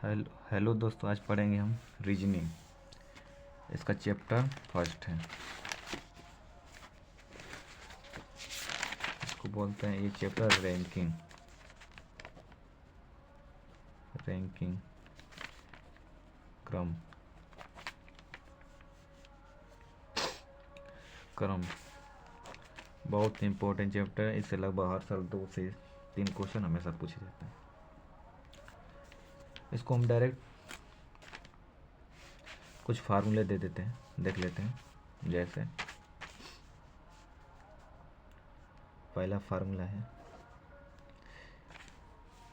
Hello दोस्तों, आज पढ़ेंगे हम रीजनिंग। इसका चैप्टर फर्स्ट है। इसको बोलते हैं, ये चैप्टर रैंकिंग क्रम बहुत इंपॉर्टेंट चैप्टर है। इससे लगभग हर साल 2 से 3 क्वेश्चन हमेशा पूछे जाते हैं। इसको हम डायरेक्ट कुछ फार्मूले दे देते हैं, देख लेते हैं। जैसे पहला फार्मूला है,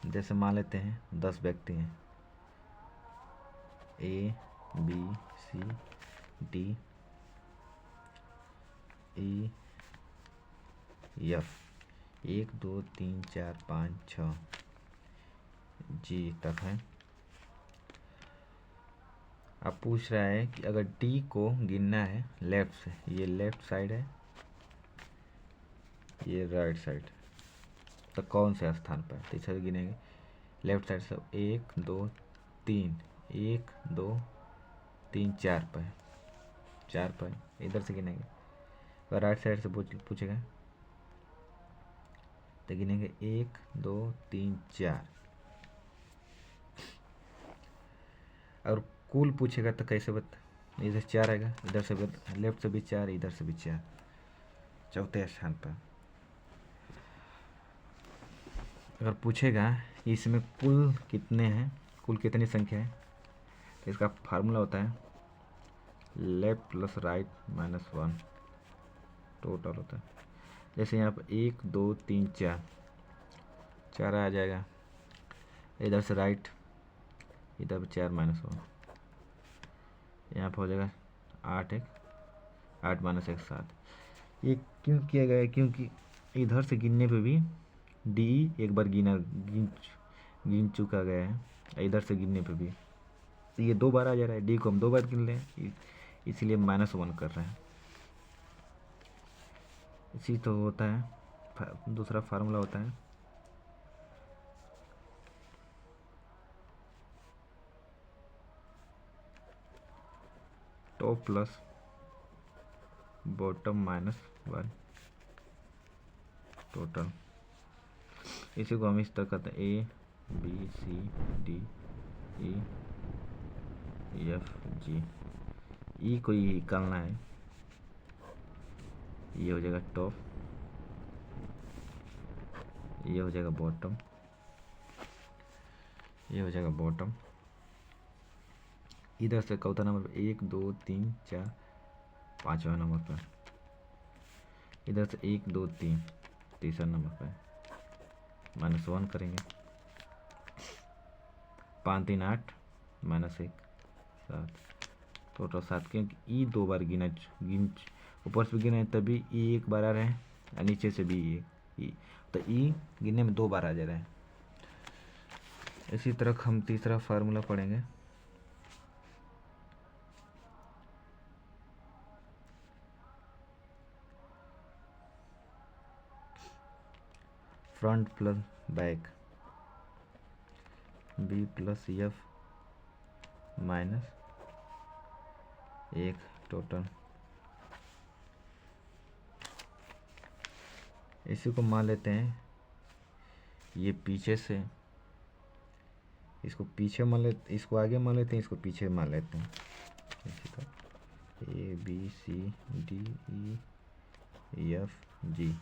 जैसे मान लेते हैं 10 व्यक्ति हैं, A B C D E F 1 2 3 4 5 6 G तक है। अब पूछ रहा है कि अगर D को गिनना है लेफ्ट से, ये लेफ्ट साइड है, ये राइट साइड, तो कौन से स्थान पर? तो इसे गिनेंगे लेफ्ट साइड से 1 2 3 1 2 3 4 पर, 4 पर इधर से गिनेंगे। और राइट साइड से पूछेगा तो गिनेंगे 1 2 3 4। और कुल पूछेगा तो कैसे बता, इधर 4 आएगा, इधर से लेफ्ट से भी 4, इधर से भी 4, चौथे स्थान पर। अगर पूछेगा इसमें कुल कितने हैं, कुल कितनी संख्या है, तो इसका फार्मूला होता है left plus right minus 1 total होता है। जैसे यहाँ पर 1 2 3 4, 4 आ जाएगा, इधर से राइट, इधर पर 4 माइनस 1, यहाँ पर हो जाएगा 8 8 माइनस 1 7। ये क्यों किया गया है? क्योंकि इधर से गिनने पे भी डी एक बार गिन चुका गया है, इधर से गिनने पे भी तो ये 2 बार आ जा रहा है। डी को हम 2 बार गिन लें, इसलिए -1 कर रहे हैं। इसी तो होता है। दूसरा फार्मूला होता है टॉप प्लस बॉटम -1 टोटल। इसी को हम इस तरह करते हैं A B C D E F G। ई को ही निकालना है, ये हो जाएगा टॉप, ये हो जाएगा बॉटम, ये हो जाएगा बॉटम। इधर से चौथा नंबर पे 1 2 3 4 5वां नंबर पर, इधर से 1 2 3 तीसरा नंबर पर -1 करेंगे। 5 3 8 -1 7, टोटल 7। क्योंकि ई 2 बार गिन ऊपर से भी गिना है तभी ई 1 बार आ रहे हैं, और नीचे से भी ई, तो ई गिनने में 2 बार आ जा रहा है। इसी तरह हम तीसरा फार्मूला पढ़ेंगे। Front plus back B plus F minus 1 total. इसी को मान लेते हैं, ये पीछे से, इसको पीछे मान लेते, इसको आगे मान लेते हैं, इसको पीछे मान लेते हैं। इसी का A B C D E F G,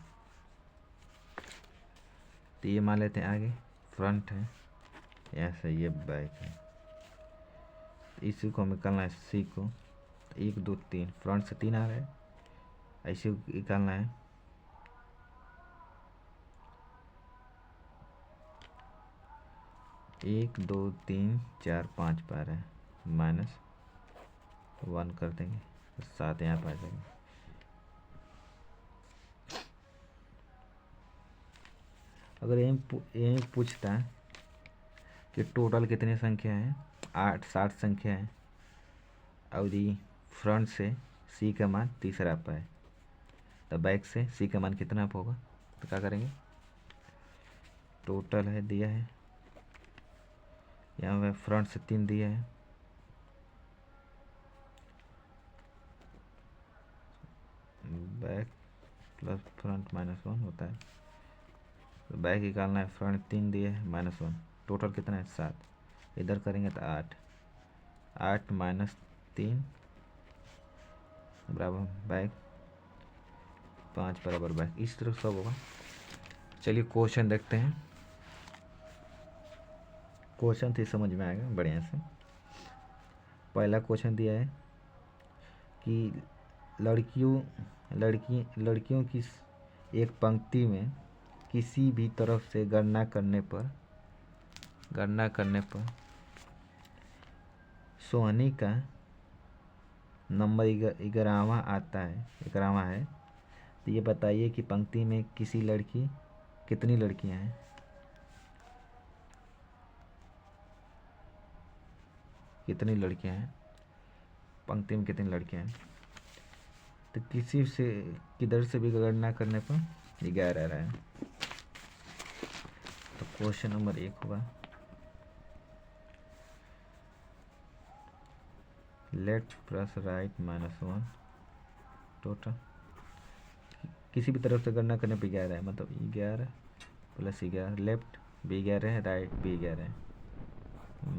तो ये मान लेते हैं आगे फ्रंट है, ऐसे ये बैक है। इसी को हमें निकालना है C को, 1 2 3, फ्रंट से 3 आ रहा है, ऐसे निकालना है। एक 2 3 4 5 पा रहे हैं, -1 कर देंगे, 7 यहाँ पर आ जाएंगे। अगर यही पूछता है कि टोटल कितनी संख्या है, 60 संख्या है, और ये फ्रंट से C का मान तीसरा पर है, तो बैक से C का मान कितना पर होगा, तो क्या करेंगे, टोटल है दिया है, यहाँ पे फ्रंट से 3 दिया है, बैक प्लस फ्रंट -1 होता है। तो बैक निकालना है, फ्रंट 3 दिए है -1, टोटल कितना है 7। इधर करेंगे तो 8, 8 -3 बराबर बैक, 5 बराबर बैक। इस तरह सब होगा। चलिए क्वेश्चन देखते हैं। क्वेश्चन तो समझ में आएगा बढ़िया से। पहला क्वेश्चन दिया है कि लड़कियों की एक पंक्ति में किसी भी तरफ से गणना करने पर सोहनी का नंबर 11वां आता है, 11वां है। तो ये बताइए कि पंक्ति में कितनी लड़कियां हैं। कितनी लड़कियां हैं, पंक्ति में कितनी लड़कियां हैं। तो किधर से भी गणना करने पर 11 रहा है। तो क्वेश्चन नंबर 1 होगा, लेफ्ट प्लस राइट -1 टोटल। किसी भी तरफ से गणना करने पर 11 है, मतलब 11 + 11, लेफ्ट भी 11 है, राइट भी 11 है,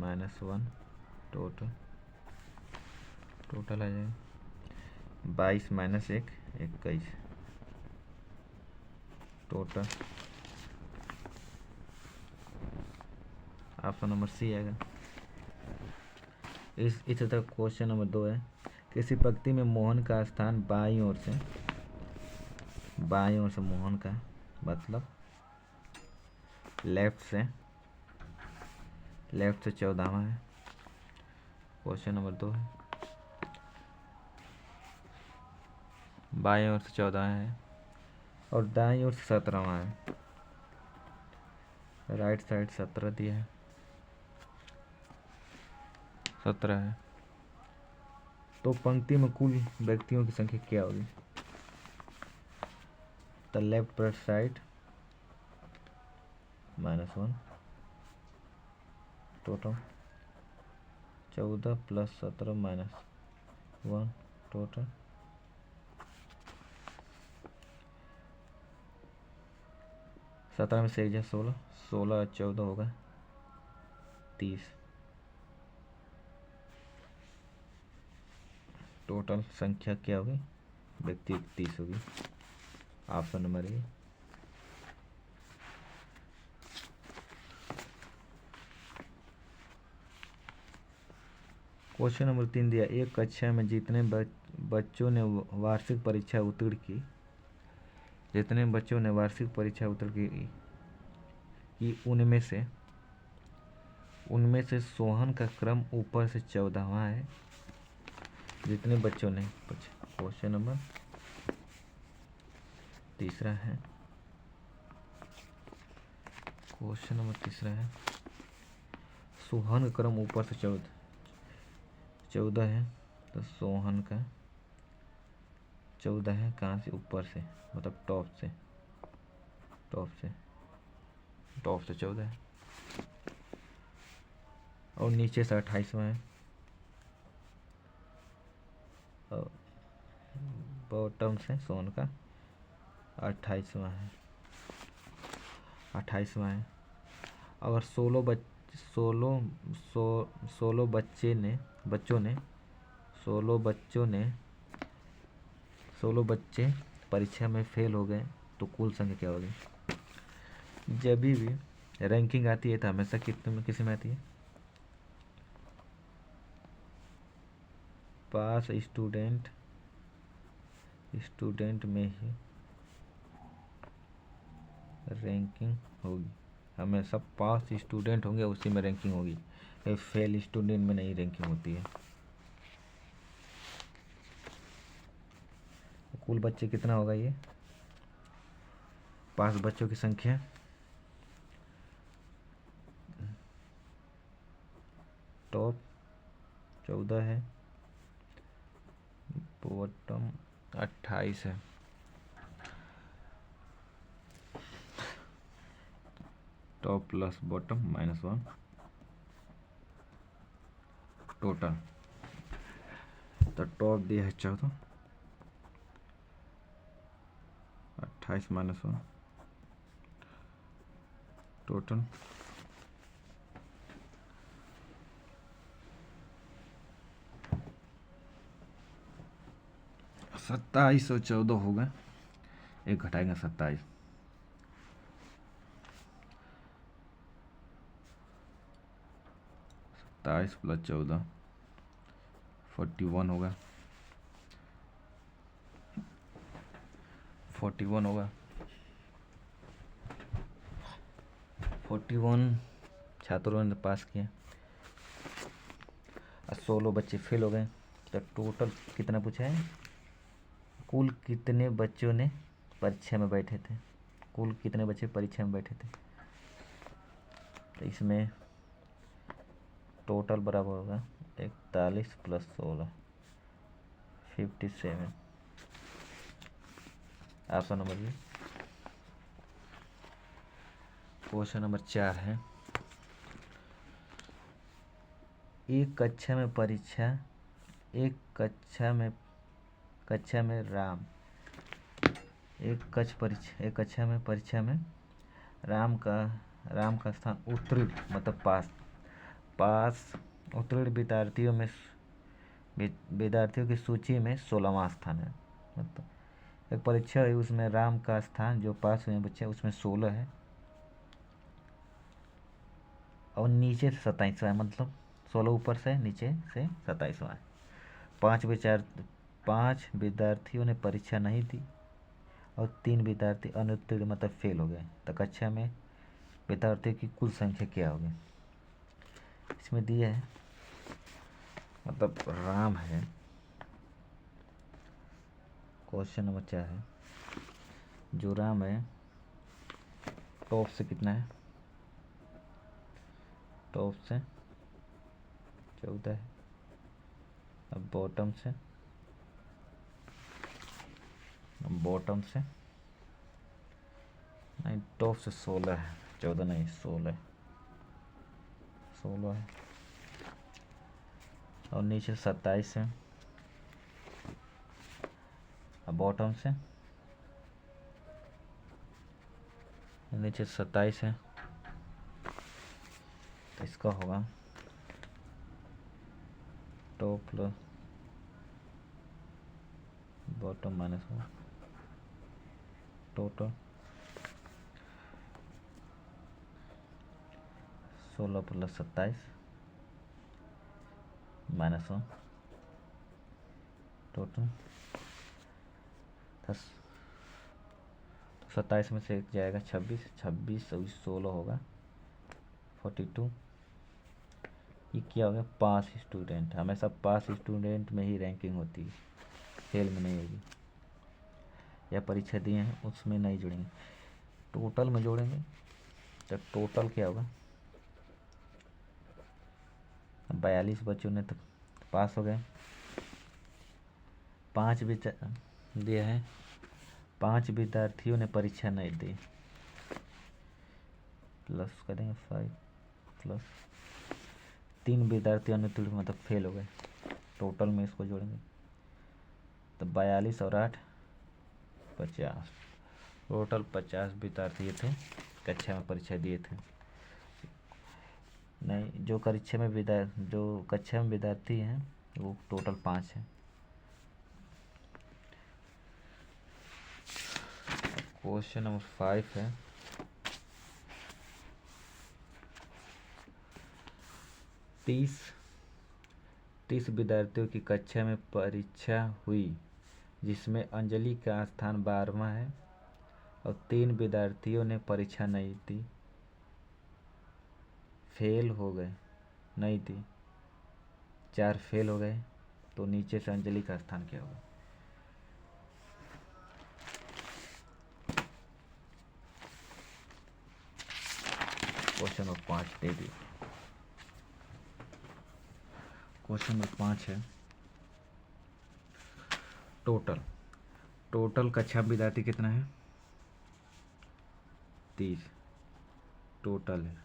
-1 टोटल आ जाएगा 22 - 1 21 टोटल। ऑप्शन नंबर सी आएगा। इस तरह क्वेश्चन नंबर 2 है, किसी पंक्ति में मोहन का स्थान बाईं ओर से मोहन का मतलब लेफ्ट से 14वां है। क्वेश्चन नंबर 2 है, बाईं ओर से 14 है और दाईं ओर से 17वां है। राइट साइड 17 दिया है, 17 है। तो पंक्ति में कुल व्यक्तियों की संख्या क्या होगी। तो लेफ्ट पर साइड -1 टोटल 14 + 17 -1 टोटल 17 में से 1 16, 16 14 होगा 30। टोटल संख्या क्या होगी, व्यक्ति 30 होगी। Option number A. Question number 3 दिया, एक कक्षा में जितने बच्चों ने वार्षिक परीक्षा उत्तीर्ण की, उनमें से सोहन का क्रम ऊपर से 14वां है। जितने बच्चों ने, क्वेश्चन नंबर तीसरा है, सोहन का क्रम ऊपर से 14 है। तो सोहन का 14 है, कहाँ से, ऊपर से, मतलब टॉप से 14 है और नीचे से 28वां है और बॉटम से सोहन का 28वां है। अगर 16 बच्चे परीक्षा में फेल हो गए तो कुल संख्या क्या होगी। जब भी रैंकिंग आती है तो हमेशा किसी में आती है, पास स्टूडेंट में ही रैंकिंग होगी। हमेशा पास स्टूडेंट होंगे उसी में रैंकिंग होगी, फेल स्टूडेंट में नहीं रैंकिंग होती है। कुल बच्चे कितना होगा, ये पास बच्चों की संख्या टॉप 14 है, बॉटम 28 है। Top plus bottom -1 total. तो टॉप दिया है 14, 28 माइनस 1 टोटल 27 और 14 होगा, एक घटाएंगे 27, 27 प्लस 14 41 होगा, 41 होगा, 41 छात्रों ने पास किया और 16 बच्चे फेल हो गए। तो टोटल कितना पूछा है, कुल कितने बच्चों ने परीक्षा में बैठे थे, कुल कितने बच्चे परीक्षा में बैठे थे। तो इसमें टोटल बराबर होगा 41 plus 16 57। Option number B. Question number 4 है, एक कक्षा में परीक्षा में राम का स्थान उत्तीर्ण मतलब पास उत्तीर्ण विद्यार्थियों की सूची में 16वां स्थान है। मतलब एक परीक्षा है, उसमें राम का स्थान जो पास हुए बच्चे उसमें 16 है और नीचे से 27वां है, मतलब 16 ऊपर से नीचे से 27वां है। 5 विद्यार्थियों ने परीक्षा नहीं दी और 3 विद्यार्थी अनुत्तीर्ण मतलब फेल हो गए। तो कक्षा में विद्यार्थियों की कुल संख्या क्या होगी। इसमें दिया है, मतलब राम है, क्वेश्चन नंबर 4 है, जो राम है टॉप से कितना है, टॉप से 14 है, अब बॉटम से नहीं, टॉप से 16 है, 14 नहीं 16 है और नीचे 27 है, अब बॉटम से नीचे 27 है। तो इसका होगा top plus bottom minus 1 total 16 plus 27 minus 1 total 27 में से एक जाएगा 26 और 16 होगा 42। ये क्या हो गया, पास स्टूडेंट, हमेशा पास स्टूडेंट में ही रैंकिंग होती है, फेल में नहीं होगी। या परीक्षा दिए हैं उसमें नहीं जुड़ेंगे, टोटल में जोड़ेंगे। तो टोटल क्या होगा, 42 बच्चों ने तो पास हो गए, 5 दिया है 5 विद्यार्थियों ने परीक्षा नहीं दी, प्लस करेंगे 5 प्लस 3 विद्यार्थी अनुत्तीर्ण मतलब फेल हो गए, टोटल में इसको जोड़ेंगे। तो 42 और 8 50, टोटल 50 विद्यार्थी थे कक्षा में परीक्षा दिए थे। नहीं, जो कक्षा में विद्यार्थी हैं वो टोटल 5 है। क्वेश्चन नंबर 5 है, तीस विद्यार्थियों की कक्षा में परीक्षा हुई जिसमें अंजलि का स्थान 12वां है और 3 विद्यार्थियों ने परीक्षा नहीं दी, फेल हो गए, नहीं दी, 4 फेल हो गए, तो नीचे से अंजलि का स्थान क्या होगा। क्वेश्चन नंबर 5 दे दी। क्वेश्चन नंबर 5 है, टोटल कक्षा विद्यार्थी कितना है, 30 टोटल है,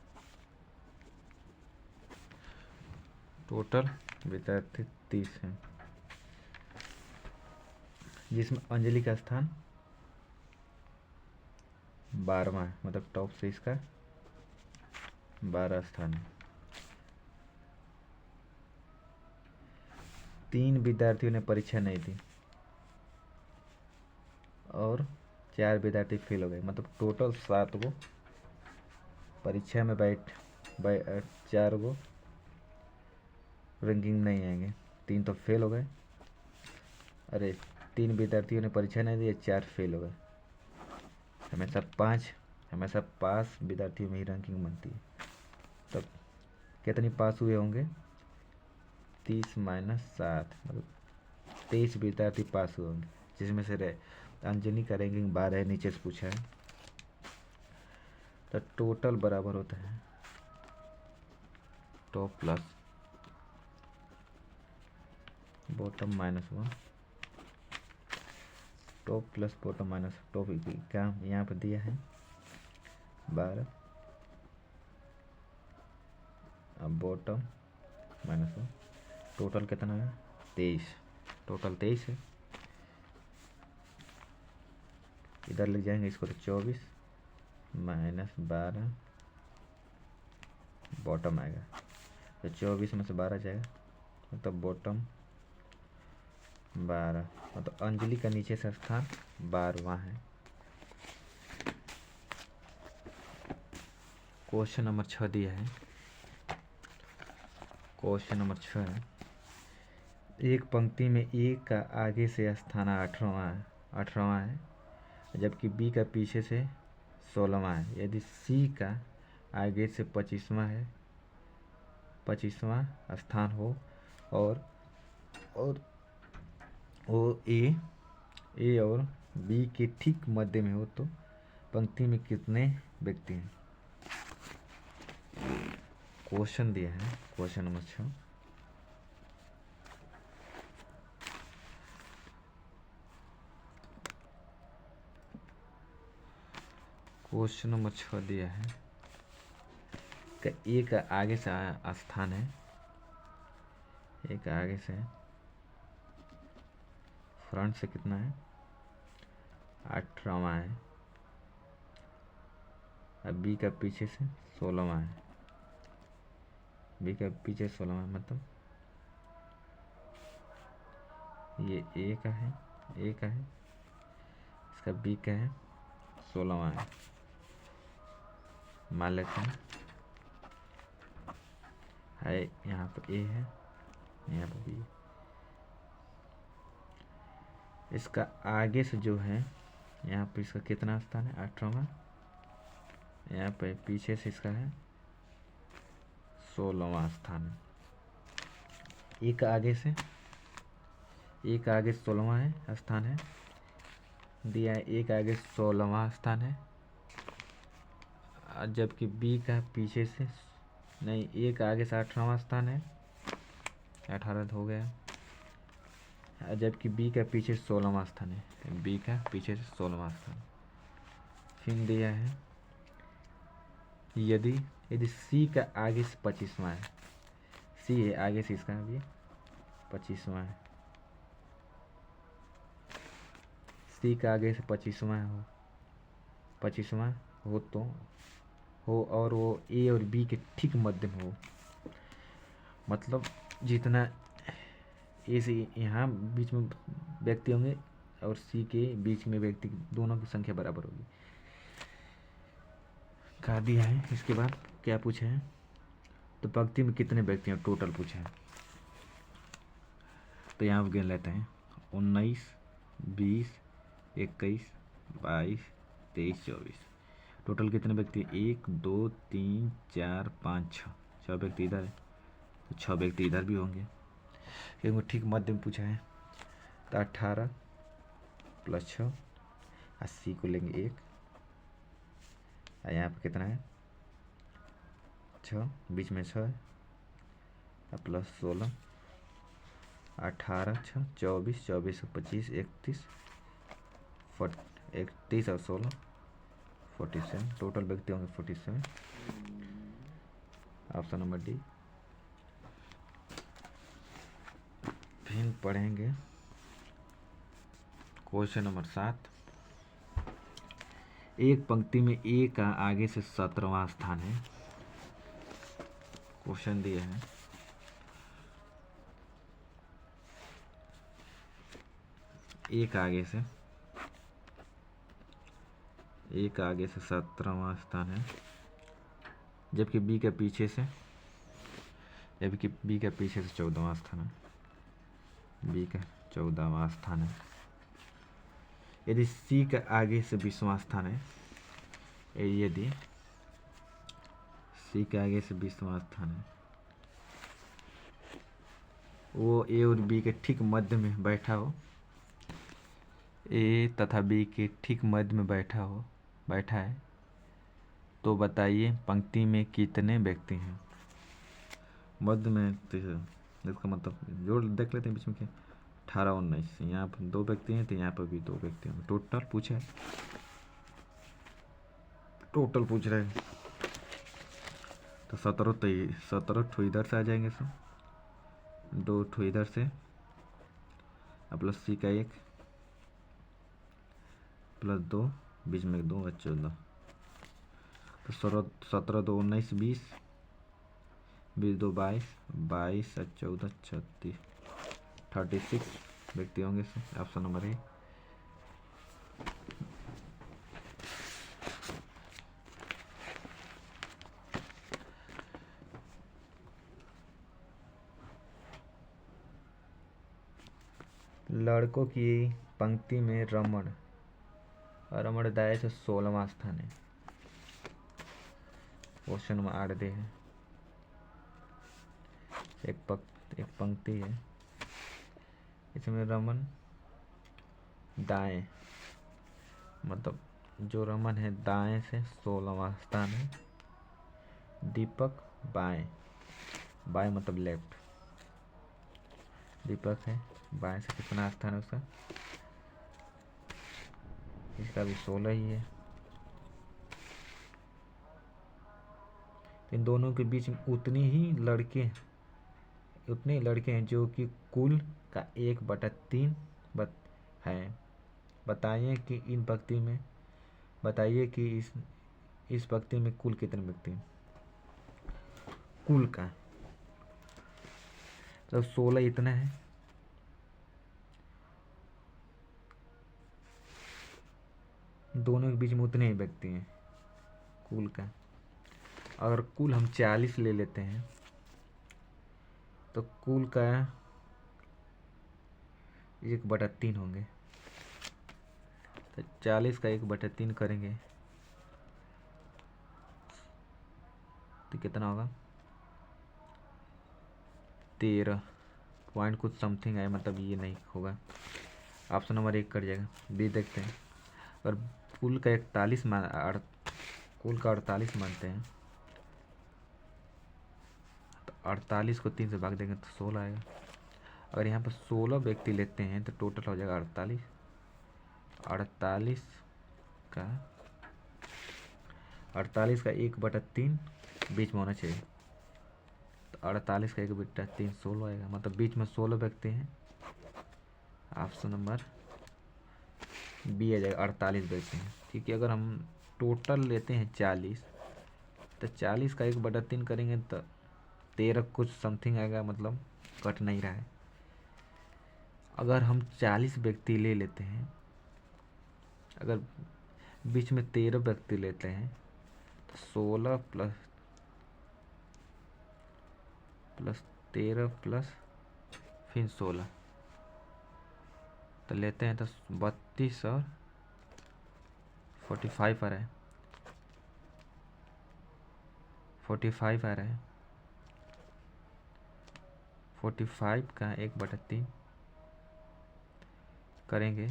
टोटल विद्यार्थी 30 हैं, जिसमें अंजलि का स्थान 12वां है, मतलब टॉप से इसका 12 स्थान है। 3 विद्यार्थियों ने परीक्षा नहीं दी और 4 विद्यार्थी फेल हो गए, मतलब टोटल 7 गो परीक्षा में 4 गो रैंकिंग नहीं आएंगे, 3 तो फेल हो गए। अरे 3 विद्यार्थियों ने परीक्षा नहीं दी, 4 फेल हो गए। हमेशा पास विद्यार्थियों में ही रैंकिंग बनती है। तब कितनी पास हुए होंगे? 30 माइनस 7, मतलब 23 विद्यार्थी पास हुए होंगे, जिसमें से अंजलि का रैंकिंग 12 है, नीचे से पूछा है। तो टोटल बराबर होता है top plus bottom -1, top plus bottom minus top क्या यहाँ पर दिया है 12, अब बॉटम -1, टोटल कितना है 23, टोटल 23 है। इधर ले जाएंगे इसको तो 24 माइनस 12 बॉटम आएगा, तो 24 में से 12 जाएगा, मतलब बॉटम 12, मतलब अंजलि का नीचे से स्थान 12वां है। क्वेश्चन नंबर 6 दिया है। क्वेश्चन नंबर 6 है, एक पंक्ति में ए का आगे से स्थान 18वां है, जबकि बी का पीछे से 16वां है। यदि सी का आगे से 25वां स्थान हो और वो ए और बी के ठीक मध्य में हो, तो पंक्ति में कितने व्यक्ति हैं? क्वेश्चन दिया है, क्वेश्चन नंबर 6। क्वेश्चन नंबर 6 दिया है कि ए का आगे से स्थान है, ए का आगे से फ्रंट से कितना है 18वां है, अब बी का पीछे से 16वां है, बी का पीछे 16वां, मतलब ये ए का है, इसका बी का है 16वां है, मान लेते हैं यहाँ पर ए है, यहाँ पर बी है। इसका आगे से जो है यहाँ पर इसका कितना स्थान है 18वां, यहाँ पे पीछे से इसका है 16वां स्थान है। एक आगे 16वां है स्थान है दिया है, एक आगे 16वां स्थान है, जबकि बी का पीछे से नहीं, एक आगे से 18वां स्थान है, 18 हो गया, जबकि बी का पीछे 16वां स्थान है, बी का पीछे से 16वां स्थान। फिर दिया है यदि सी का आगे से 25वां है, सी है आगे से इसका भी 25वां है, सी का आगे से 25वां हो तो हो और वो ए और बी के ठीक मध्य में हो, मतलब जितना ए से यहाँ बीच में व्यक्ति होंगे और सी के बीच में व्यक्ति, दोनों की संख्या बराबर होगी, कहा दिया है। इसके बाद क्या पूछा है, तो पंक्ति में कितने व्यक्ति हैं टोटल पूछा है, तो यहाँ गिन लेते हैं 19 20 21 22 23 24, टोटल कितने व्यक्ति 1 2 3 4 5 6, 6 व्यक्ति इधर है, तो 6 व्यक्ति इधर भी होंगे, क्योंकि ठीक मध्य में पूछा है। तो 18 + 6 80 को लेंगे 1, यहाँ पर कितना है 6, बीच में 6 है, प्लस 16, 18 6 24, 24 और 25 31 31 और 16 47, टोटल व्यक्ति होंगे 47, ऑप्शन नंबर डी। पढ़ेंगे क्वेश्चन नंबर 7। एक पंक्ति में ए का आगे से 17वां स्थान है। क्वेश्चन दिए हैं ए का आगे से 17वां स्थान है, जबकि बी के पीछे से 14वां स्थान है। बी का 14वां स्थान है। यदि सी का आगे से 20वां स्थान है, यदि सी के आगे से 20वां स्थान है, वो ए और बी के ठीक मध्य में बैठा हो, ए तथा बी के ठीक मध्य में बैठा है, तो बताइए पंक्ति में कितने व्यक्ति हैं। मध्य में तो इसका मतलब जोड़ देख लेते हैं बीच में क्या, 18 19। यहाँ पर 2 व्यक्ति हैं तो यहाँ पर भी 2 व्यक्ति होंगे। टोटल पूछ रहे हैं तो 17 ठो इधर से आ जाएंगे, सो 2 ठो इधर से, प्लस सी का 1 प्लस 2, बीच में 2 और 14, तो 17 2 19 20, 20 2 22, 22 और 14 36, 36 व्यक्ति होंगे। Option number A. लड़कों की पंक्ति में रमण दाएं से 16वां स्थान है। क्वेश्चन नंबर 8 दे है। एक पंक्ति है, इसमें रमन दाएं, मतलब जो रमन है दाएं से 16वां स्थान है। दीपक बाएं मतलब लेफ्ट। दीपक है बाएं से कितना स्थान है उसका, इसका भी 16 ही है। इन दोनों के बीच में उतने ही लड़के हैं जो कि कुल का 1/3 है। बताइए कि इस पंक्ति में कुल कितने व्यक्ति हैं। कुल का तो 16 इतना है, दोनों के बीच में उतने ही व्यक्ति हैं कुल का। अगर कुल हम 40 ले लेते हैं तो कुल का 1/3 होंगे, तो 40 का 1/3 करेंगे तो कितना होगा, 13 पॉइंट कुछ समथिंग है, मतलब ये नहीं होगा। ऑप्शन नंबर 1 कट जाएगा। बी देखते हैं। अगर कुल का 48 मानते हैं तो 48 को 3 से भाग देंगे तो 16 आएगा। अगर यहाँ पर 16 व्यक्ति लेते हैं तो टोटल हो जाएगा 48 का 1/3 बीच में होना चाहिए, तो 48 का 1/3 16 आएगा, मतलब बीच में 16 व्यक्ति हैं। ऑप्शन नंबर बी आ जाएगा, 48 व्यक्ति हैं। ठीक है। अगर हम टोटल लेते हैं 40, तो 40 का 1/3 करेंगे तो 13 कुछ समथिंग आएगा, मतलब कट नहीं रहा है। अगर हम 40 व्यक्ति ले लेते हैं, अगर बीच में 13 व्यक्ति लेते हैं तो 16 प्लस 13 प्लस फिर 16 तो लेते हैं तो 32 और 45 आ रहा है, 45 आ रहा है। 45 का 1/3 करेंगे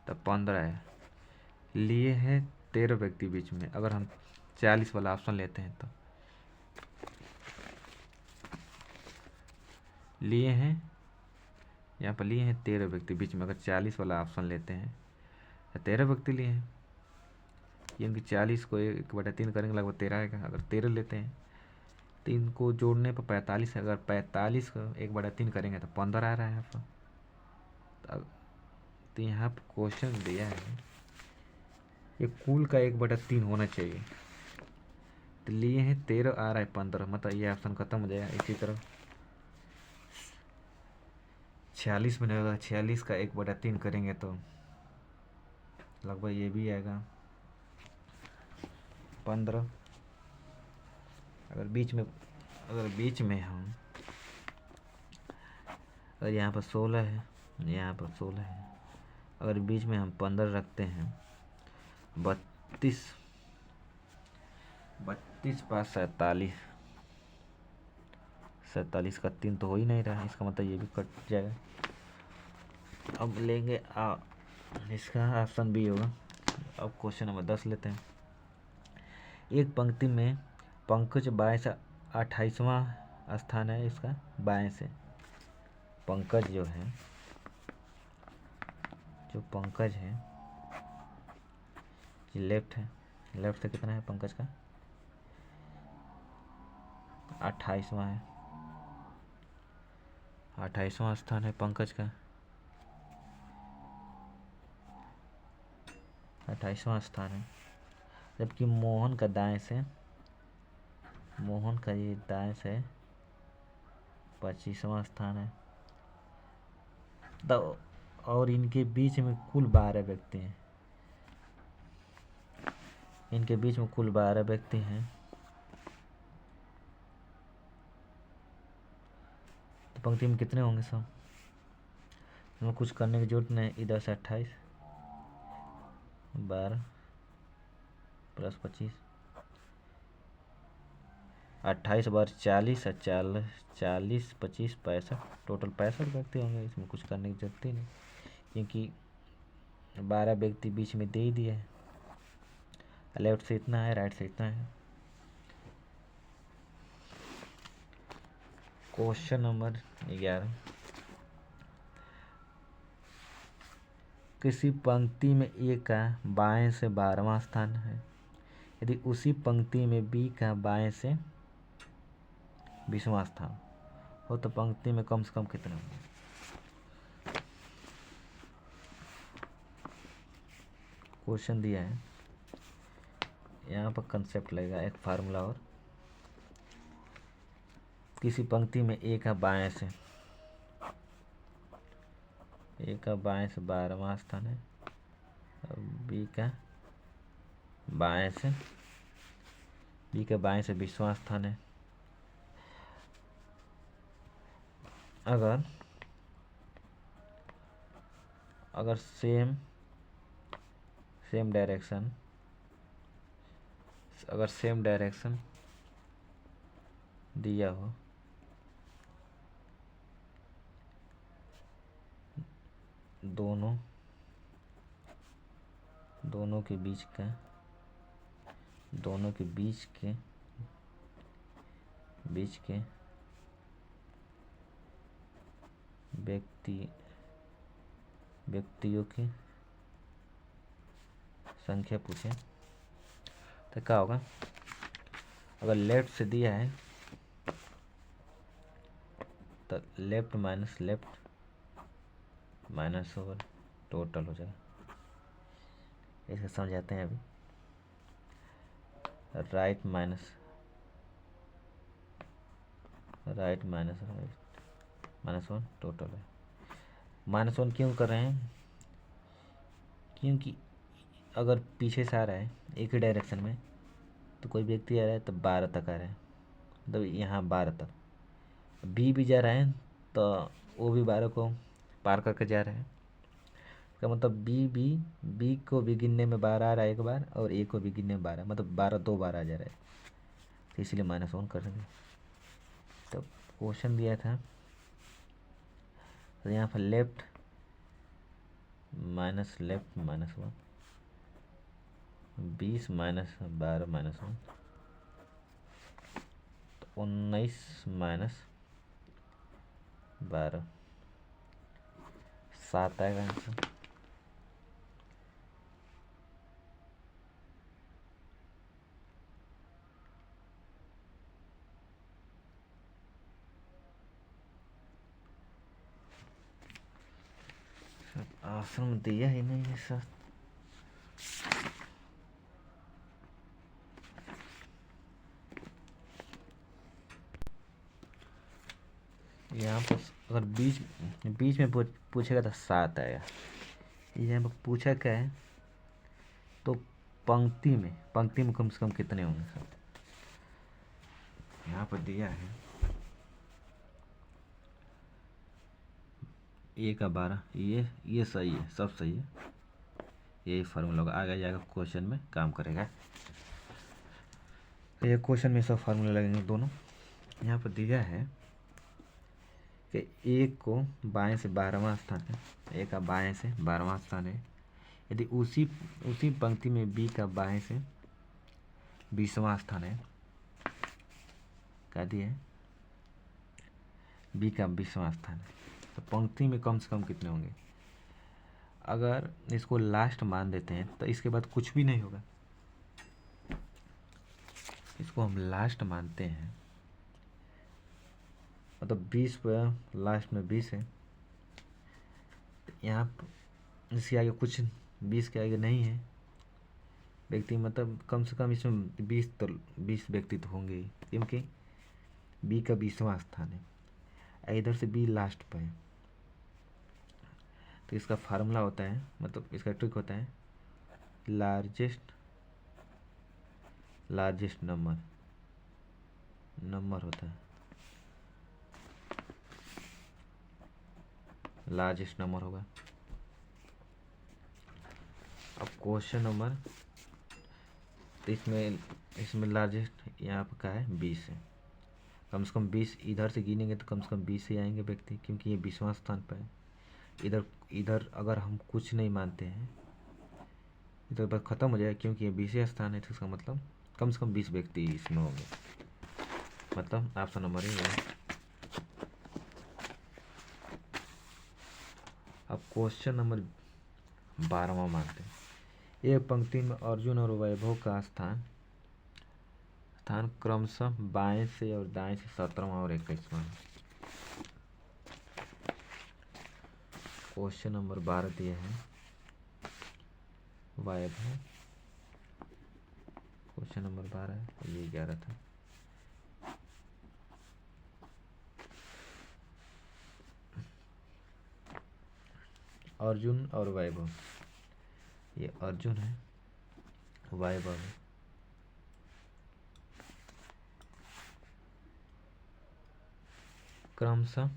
तो 15 है। लिए हैं 13 व्यक्ति बीच में, अगर हम 40 वाला ऑप्शन लेते हैं तो लिए हैं, यहाँ पर लिए हैं 13 व्यक्ति बीच में, अगर 40 वाला ऑप्शन लेते हैं तो 13 व्यक्ति लिए हैं, क्योंकि 40 को 1/3 करेंगे लगभग 13 आएगा। अगर 13 लेते हैं 3 को जोड़ने पर 45 है। अगर 45 को 1/3 करेंगे तो 15 आ रहा है यहाँ पर। तो यहाँ पर क्वेश्चन दिया है ये कुल का 1/3 होना चाहिए, तो लिए हैं 13 आ रहा है 15, मतलब ये ऑप्शन खत्म हो जाएगा। इसी तरह 46 में नहीं होगा, 46 का 1/3 करेंगे तो लगभग ये भी आएगा 15। अगर बीच में हम, अगर यहाँ पर 16 है, यहाँ पर 16 है, अगर बीच में हम 15 रखते हैं, 32 पास 47, 47 का 3 तो हो ही नहीं रहा है, इसका मतलब ये भी कट जाएगा। अब लेंगे इसका ऑप्शन बी होगा। अब क्वेश्चन नंबर 10 लेते हैं। एक पंक्ति में पंकज बाएं से 28वां स्थान है, इसका बाएं से पंकज जो पंकज है ये लेफ्ट है, लेफ्ट से कितना है पंकज का 28वां है, 28वां स्थान है पंकज का, 28वां स्थान है। जबकि मोहन का ये दाएं से 25वां स्थान है। तो और इनके बीच में कुल 12 व्यक्ति हैं, इनके बीच में कुल 12 व्यक्ति हैं। तो पंक्ति में कितने होंगे सब, हमें कुछ करने की जरूरत नहीं। इधर से 28 12 प्लस 25, 28 बार 40 और 40 25 65, टोटल 65 व्यक्ति होंगे। इसमें कुछ करने की जरूरत ही नहीं, क्योंकि 12 व्यक्ति बीच में दे ही दिए हैं। लेफ्ट से इतना है, राइट से इतना है। Question number 11। किसी पंक्ति में ए का बाएं से 12वां स्थान है, यदि उसी पंक्ति में बी का बाएं से 20वां स्थान हो तो पंक्ति में कम से कम कितने होंगे। क्वेश्चन दिया है, यहाँ पर कंसेप्ट लगेगा एक फार्मूला। और किसी पंक्ति में ए का बाएं से 12वां स्थान है और बी का बाएं से 20वां स्थान है। अगर सेम डायरेक्शन दिया हो, दोनों के बीच के व्यक्तियों की संख्या पूछे तो क्या होगा। अगर लेफ्ट से दिया है तो लेफ्ट माइनस ओवर टोटल हो जाएगा। इसे समझाते हैं अभी। राइट माइनस -1 टोटल है। -1 क्यों कर रहे हैं, क्योंकि अगर पीछे से आ रहा है एक ही डायरेक्शन में तो कोई व्यक्ति आ रहा है तो 12 तक आ रहा है, तो यहाँ 12 तक। बी भी जा रहा है तो वो भी 12 को पार करके जा रहा है। इसका मतलब बी को भी गिनने में 12 आ रहा है एक बार, और ए को भी गिनने में 12, मतलब 12 2 बार आ जा रहा है, तो इसलिए -1 कर देंगे। तो क्वेश्चन दिया था तो यहाँ पर लेफ्ट -1 20 -12 -1 तो 19 -12 7 आएगा आंसर। क्वेश्चन में दिया ही नहीं है सर। यहाँ पर अगर बीच बीच में पूछेगा तो 7 आएगा। यहाँ पर पूछा क्या है, तो पंक्ति में कम से कम कितने होंगे सर। यहाँ पर दिया है ए का 12, ये सही है, सब सही है। यही फार्मूला होगा, आगे जाएगा क्वेश्चन में काम करेगा। ये क्वेश्चन में सब फार्मूला लगेंगे दोनों। यहाँ पर दिया है कि ए को बाएं से 12वां स्थान है, ए का बाएं से 12वां स्थान है। यदि उसी पंक्ति में बी का बाएं से 20वां स्थान है, क्या दिया है, बी का 20वां स्थान है, तो पंक्ति में कम से कम कितने होंगे। अगर इसको लास्ट मान देते हैं तो इसके बाद कुछ भी नहीं होगा। इसको हम लास्ट मानते हैं, मतलब 20 पर लास्ट में 20 है, यहाँ इसके आगे कुछ 20 के आगे नहीं है व्यक्ति, मतलब कम से कम इसमें 20 व्यक्ति तो होंगे ही, क्योंकि बी का 20वां स्थान है, इधर से बी लास्ट पर है। तो इसका फार्मूला होता है, मतलब इसका ट्रिक होता है लार्जेस्ट नंबर होता है, लार्जेस्ट नंबर होगा। अब क्वेश्चन नंबर, तो इसमें लार्जेस्ट यहाँ पर क्या है, 20 है। कम से कम 20 इधर से गिनेंगे तो कम से कम 20 ही आएंगे व्यक्ति, क्योंकि ये 20वां स्थान पर है। इधर अगर हम कुछ नहीं मानते हैं, इधर बस खत्म हो जाएगा, क्योंकि ये 20वां स्थान है, तो इसका मतलब कम से कम 20 व्यक्ति इसमें होंगे, मतलब ऑप्शन नंबर ही है। अब क्वेश्चन नंबर 12वां मानते हैं, ये पंक्ति में अर्जुन और वैभव का स्थान क्रमशः बाएं से और दाएं से 17वां और 21वां है। क्वेश्चन नंबर 12 दिए हैं वैभव, क्वेश्चन नंबर 12 है, ये 11 था। अर्जुन और वैभव, ये अर्जुन है, वैभव है। क्रमशः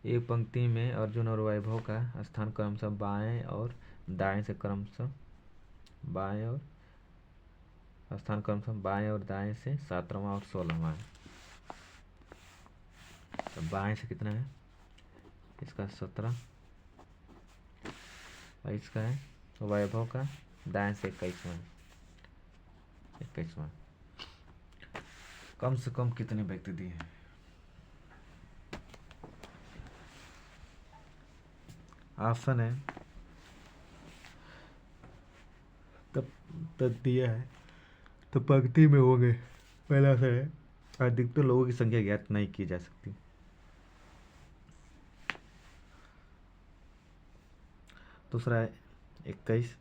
एक पंक्ति में अर्जुन और वैभव का स्थान क्रमशः बाएं और दाएं से बाएं और दाएं से 17वां और 16वां है। तो बाएं से कितना है, इसका 17 और इसका है वैभव का दाएं से 21वां। कम से कम कितने व्यक्ति दिए हैं, ऑप्शन है तब दिया है, तो पंक्ति में होंगे, पहला से है, अधिकतर लोगों की संख्या ज्ञात नहीं की जा सकती। दूसरा है 21,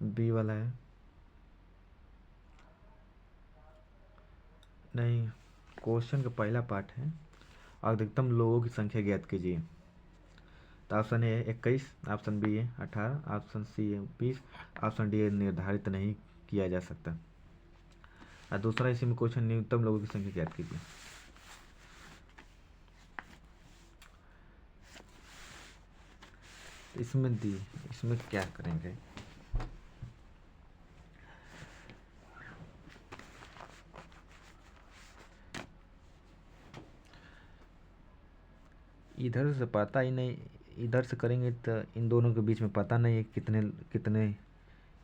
बी वाला है नहीं, क्वेश्चन का पहला पार्ट है अधिकतम लोगों की संख्या ज्ञात कीजिए। तो ऑप्शन ए 21, ऑप्शन बी है 18, ऑप्शन सी है 20, ऑप्शन डी है निर्धारित नहीं किया जा सकता। और दूसरा इसी में क्वेश्चन न्यूनतम लोगों की संख्या ज्ञात कीजिए। इसमें क्या करेंगे, इधर से पता ही नहीं, इधर से करेंगे तो इन दोनों के बीच में पता नहीं है कितने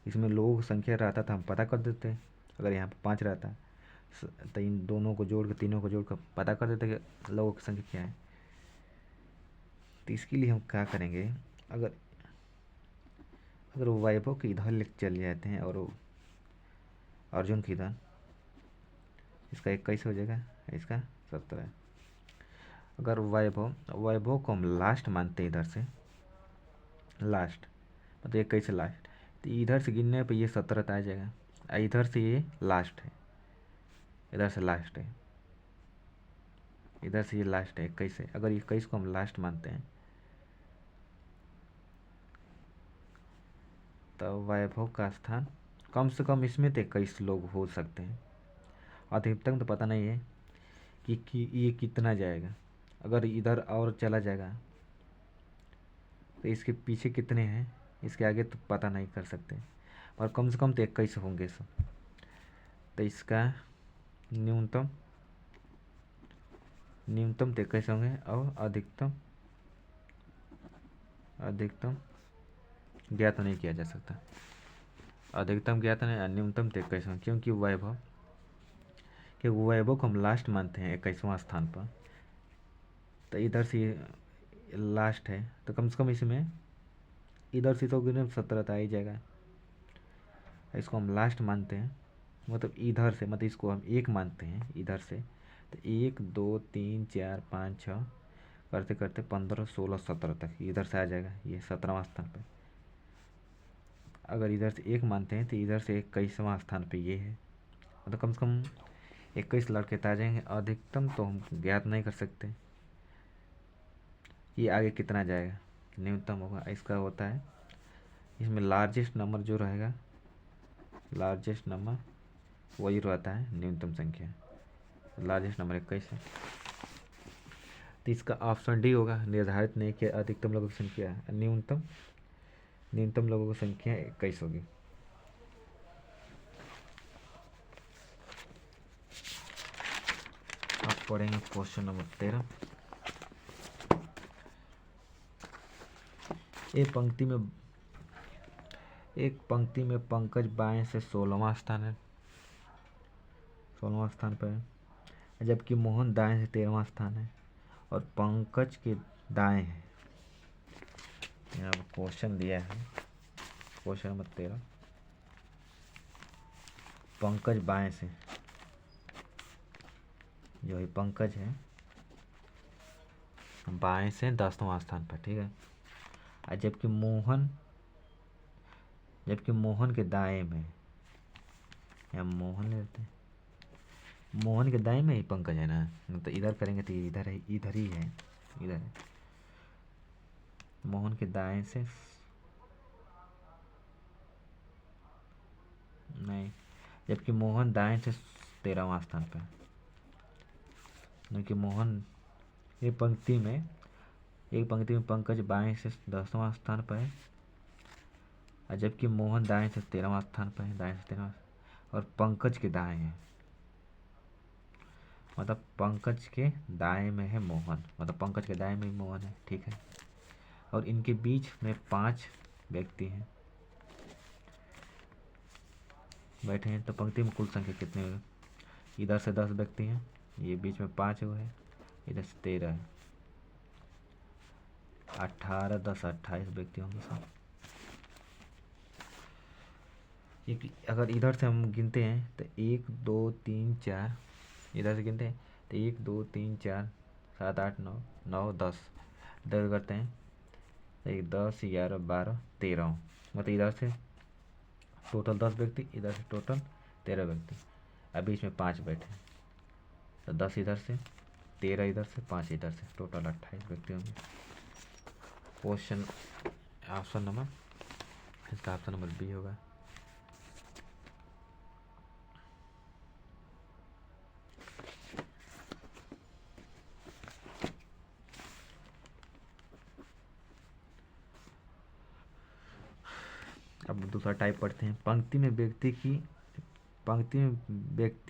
इसमें लोगों की संख्या रहता, तो हम पता कर देते। अगर यहाँ पर 5 रहता तो इन दोनों को जोड़ के, तीनों को जोड़ कर पता कर देते कि लोगों की संख्या क्या है। तो इसके लिए हम क्या करेंगे, अगर वैभव के इधर लेके चले जाते हैं और अर्जुन के इधर, इसका 21 हो जाएगा, इसका 17 है। अगर वैभव वैभव को हम लास्ट मानते हैं इधर से, लास्ट मतलब 21 से लास्ट, तो इधर से गिनने पे ये 17 आ जाएगा, और इधर से ये लास्ट है, इधर से लास्ट है, इधर से ये लास्ट है 21 से। अगर 21 को हम लास्ट मानते हैं तो वैभव का स्थान कम से कम इसमें तो 21 लोग हो सकते हैं, अधिकतम तो पता नहीं है कि ये कितना जाएगा। अगर इधर और चला जाएगा तो इसके पीछे कितने हैं, इसके आगे तो पता नहीं कर सकते, और कम से कम तो 21 होंगे सब। तो इसका न्यूनतम न्यूनतम तो 21 होंगे, और अधिकतम अधिकतम ज्ञात नहीं किया जा सकता, अधिकतम ज्ञात नहीं, न्यूनतम तो 21 होंगे, क्योंकि वैभव को हम लास्ट मानते हैं 21वां स्थान पर। तो इधर से लास्ट है तो कम से कम इसमें इधर से तो गिने 17 आ ही जाएगा, इसको हम लास्ट मानते हैं, मतलब इधर से, मतलब इसको हम एक मानते हैं इधर से, तो 1 2 3 4 5 6 करते करते 15 16 17 तक इधर से आ जाएगा, ये 17वां स्थान पे। अगर इधर से एक मानते हैं तो इधर से 21वां स्थान पे ये है, मतलब कम से कम 21 लड़के तो आ जाएंगे, अधिकतम तो हम ज्ञात नहीं कर सकते, ये आगे कितना जाएगा, न्यूनतम होगा। इसका होता है, इसमें लार्जेस्ट नंबर जो रहेगा, लार्जेस्ट नंबर वही रहता है न्यूनतम संख्या, लार्जेस्ट नंबर 21 है। तो इसका ऑप्शन डी होगा, निर्धारित नहीं किया अधिकतम लोगों की संख्या है, न्यूनतम लोगों की संख्या 21 होगी। अब पढ़ेंगे क्वेश्चन नंबर 13। एक पंक्ति में पंकज बाएं से 16वां स्थान है, 16वां स्थान पर है, जबकि मोहन दाएं से 13वां स्थान है, और पंकज के दाएं है। यहाँ पर क्वेश्चन दिया है, क्वेश्चन नंबर 13, पंकज बाएं से, जो है पंकज है बाएं से 10वां स्थान पर, ठीक है, और जबकि मोहन के दाएं में, या मोहन लेते हैं, मोहन के दाएं में ही पंकज है ना, तो इधर करेंगे तो इधर है, इधर ही है, इधर है, मोहन के दाएं से नहीं, जबकि मोहन दाएं से 13वां स्थान पर, क्योंकि मोहन एक पंक्ति में पंकज बाएं से 10वां स्थान पर है, और जबकि मोहन दाएं से 13वां स्थान पर है, दाएं से 13वां, और पंकज के दाएं है, मतलब पंकज के दाएं में है मोहन, मतलब पंकज के दाएं में ही मोहन है, ठीक है, और इनके बीच में 5 व्यक्ति हैं बैठे हैं, तो पंक्ति में कुल संख्या कितनी होगी, इधर से 10 व्यक्ति हैं, ये बीच में 5 हुए हैं, इधर से 13 है, 18 10 28 व्यक्ति होंगे सब। अगर इधर से हम गिनते हैं तो 1 2 3 4, इधर से गिनते हैं तो 1 2 3 4 7 8 9 9 10, इधर करते हैं तो 10 11 12 13, मतलब इधर से टोटल 10 व्यक्ति, इधर से टोटल 13 व्यक्ति, अब बीच में 5 बैठे हैं, तो 10 इधर से, 13 इधर से, 5 इधर से, टोटल 28 व्यक्ति होंगे। क्वेश्चन ऑप्शन नंबर, इसका ऑप्शन नंबर बी होगा। अब दूसरा टाइप पढ़ते हैं, पंक्ति में व्यक्ति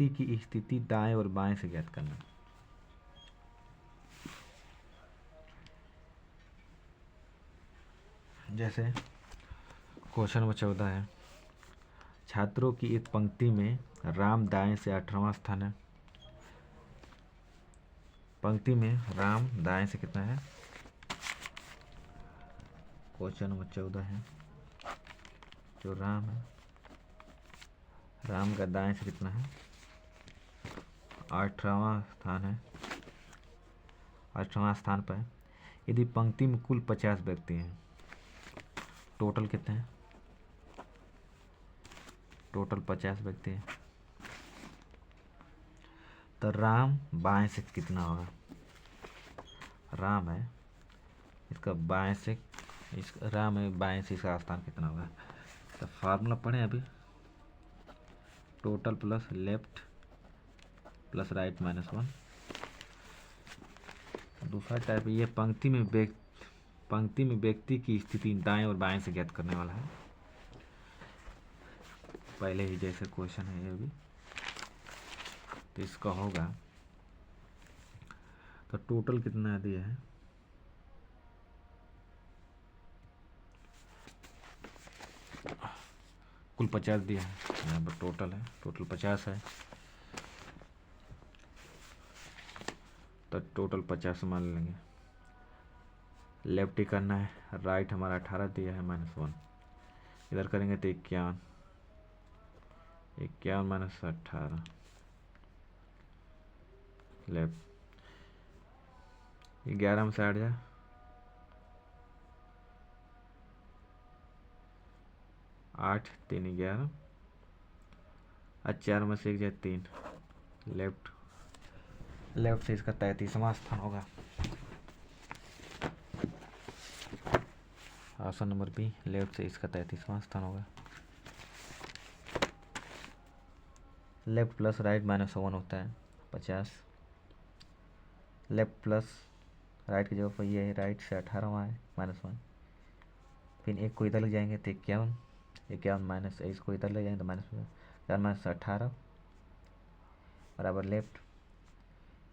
की स्थिति दाएं और बाएं से ज्ञात करना। जैसे क्वेश्चन नंबर 14 है, छात्रों की एक पंक्ति में राम दाएं से 18वां स्थान है, पंक्ति में राम दाएं से कितना है, क्वेश्चन नंबर 14 है, जो राम है, राम का दाएं से कितना है, 18वां स्थान है, 8वां स्थान पर है। यदि पंक्ति में कुल 50 व्यक्ति हैं, टोटल कितने हैं? टोटल 50 व्यक्ति हैं, तो राम बाएं से कितना होगा? राम है, इसका बाएं से, इस राम है बाएं से, इसका स्थान कितना होगा? तो फार्मूला पढ़े अभी, total plus left plus right minus 1। दूसरा टाइप ये पंक्ति में व्यक्ति की स्थिति दाएं और बाएं से ज्ञात करने वाला है। पहले ही जैसे क्वेश्चन है ये भी, तो इसका होगा, तो टोटल कितना दिया है? कुल 50 दिया है, यहाँ पर टोटल है, टोटल 50 है, तो टोटल 50 मान लेंगे। लेफ्ट ही करना है, राइट हमारा 18 दिया है -1, इधर करेंगे तो 51, 51 माइनस 18, लेफ्ट 11 में से 8 जाए 8, 3 11, और 4 में से 1 जाए 3, लेफ्ट से इसका 33वां स्थान होगा। ऑप्शन नंबर बी, लेफ्ट से इसका 33वां स्थान होगा। लेफ्ट प्लस राइट -1 होता है 50, लेफ्ट प्लस राइट की जगह पर ये है, राइट से 18वां है -1, फिर एक को इधर ले जाएंगे तो 51, 51 माइनस, इसको इधर ले जाएंगे तो -4 माइनस 18 बराबर लेफ्ट,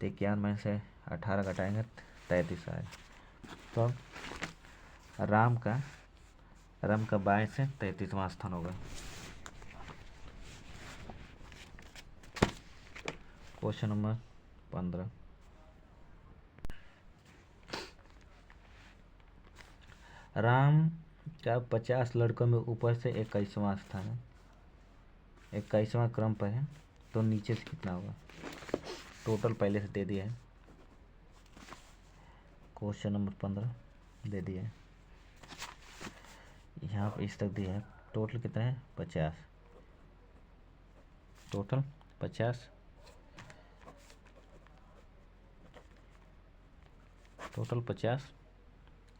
तो 51 में से 18 घटाएंगे 33 आएगा। तो राम का बाएं से 33वां स्थान होगा। क्वेश्चन नंबर 15, राम का 50 लड़कों में ऊपर से 21वां स्थान है, 21वां क्रम पर है, तो नीचे से कितना होगा? टोटल पहले से दे दिया है, क्वेश्चन नंबर 15 दे दिया है, यहाँ पर इस तक दिया है। टोटल कितना है? 50, टोटल 50, टोटल 50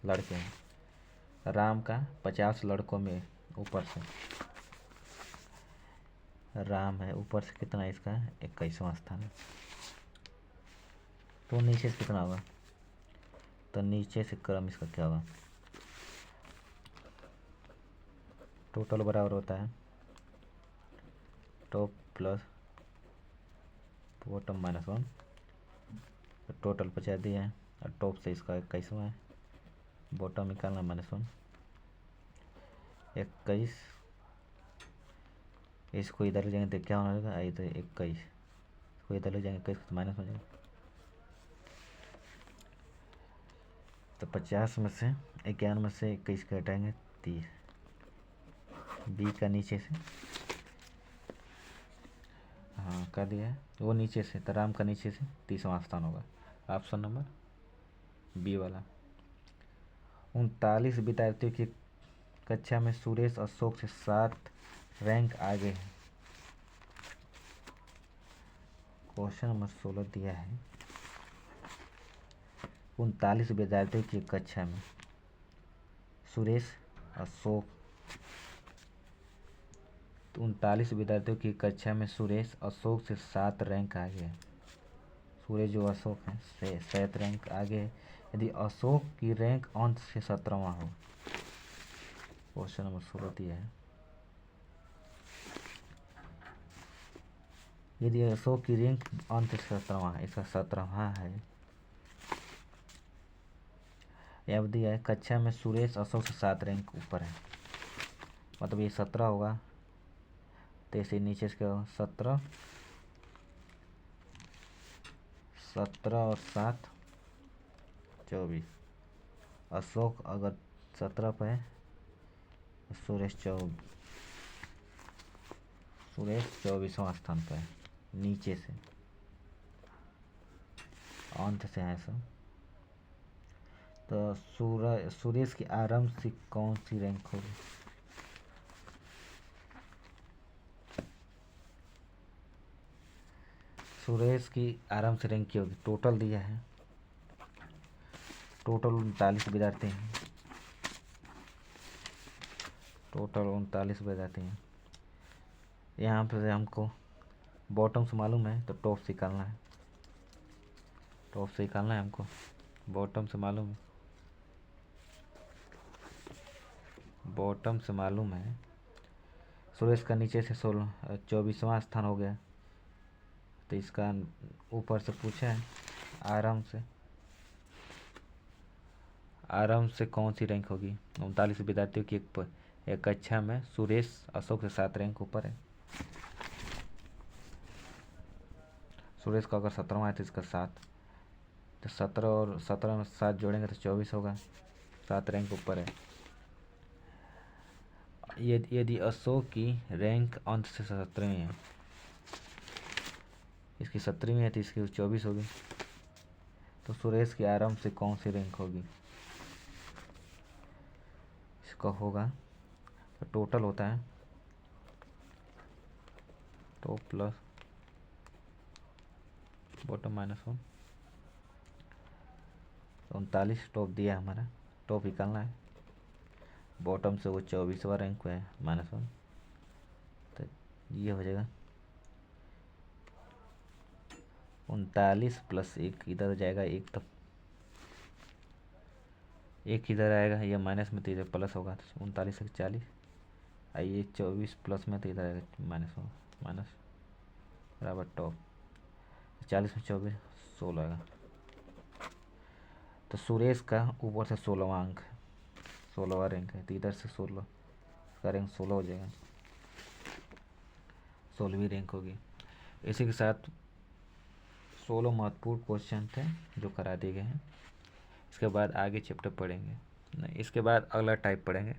लड़के हैं। राम का 50 लड़कों में ऊपर से, राम है ऊपर से कितना है इसका? 21वां स्थान है, तो नीचे से कितना होगा? तो नीचे से क्रम इसका क्या होगा? टोटल बराबर होता है टॉप प्लस बॉटम -1, तो टोटल 50 दिया है, और टॉप से इसका 21वां है, बॉटम निकालना -1, 21, इसको इधर ले जाएंगे तो क्या होना रहेगा? आई तो 21, इसको इधर ले जाएंगे 21 तो माइनस हो जाएगा, तो 50 में से 51 में से 21 के हटाएंगे 30, बी का नीचे से, हाँ कर दिया है वो नीचे से, तो राम का नीचे से 30वां स्थान होगा। ऑप्शन नंबर बी वाला। 39 विद्यार्थियों की कक्षा में सुरेश अशोक से 7 रैंक आगे है। क्वेश्चन नंबर 16 दिया है, 39 विद्यार्थियों की कक्षा में सुरेश अशोक, 39 विद्यार्थियों की कक्षा में सुरेश अशोक से 7 रैंक आगे है। सुरेश जो अशोक है से 7 रैंक आगे है, यदि अशोक की रैंक अंत से 17वां हो। क्वेश्चन नंबर 16 दिया है, यदि अशोक की रैंक अंत से 17वां है, इसका 17वां है, यह दिया है कक्षा में सुरेश अशोक से 7 रैंक ऊपर है, मतलब ये 17 होगा, तो इसे नीचे से क्या होगा? 17 और 7 24, अशोक अगर 17 पे है, सुरेश 24वां स्थान पर है, नीचे से, अंत से है सब, तो सुरेश की आरंभ से कौन सी रैंक होगी? सुरेश की आराम से रैंक की होगी। टोटल दिया है, टोटल 39 विद्यार्थी हैं। टोटल 39 विद्यार्थी हैं। यहाँ पर हमको बॉटम से मालूम है तो टॉप से निकालना है। टॉप से निकालना है हमको, बॉटम से मालूम है। बॉटम से मालूम है सुरेश का नीचे से 24वां स्थान हो गया, तो इसका ऊपर से पूछा है आराम से कौन सी रैंक होगी? 39 विद्यार्थियों की एक कक्षा में सुरेश अशोक से 7 रैंक ऊपर है। सुरेश का अगर 17वां है तो इसका 7, तो 17 और 17 में 7 जोड़ेंगे तो 24 होगा, 7 रैंक ऊपर है। यदि अशोक की रैंक अंत से 17वीं है, इसकी 17वीं है तो इसकी 24 होगी। तो सुरेश की आरंभ से कौन सी रैंक होगी? इसका होगा तो टोटल होता है टॉप प्लस बॉटम -1। 39 टॉप दिया है हमारा, टॉप निकालना है। बॉटम से वो 24वां रैंक पे है -1, तो ये हो जाएगा 39 + 1 इधर जाएगा, एक तब एक इधर आएगा, ये माइनस में तो इधर प्लस होगा, तो 39 से 40, आइए 24 प्लस में तो इधर आएगा माइनस होगा, माइनस बराबर टॉप 40 में 24 16 आएगा। तो सुरेश का ऊपर से 16वां अंक है, 16वां रैंक है, तो इधर से 16 का रैंक 16 हो जाएगा, 16वीं रैंक होगी। इसी के साथ 16 महत्वपूर्ण क्वेश्चन थे जो करा दिए गए हैं। इसके बाद आगे चैप्टर पढ़ेंगे, नहीं इसके बाद अगला टाइप पढ़ेंगे।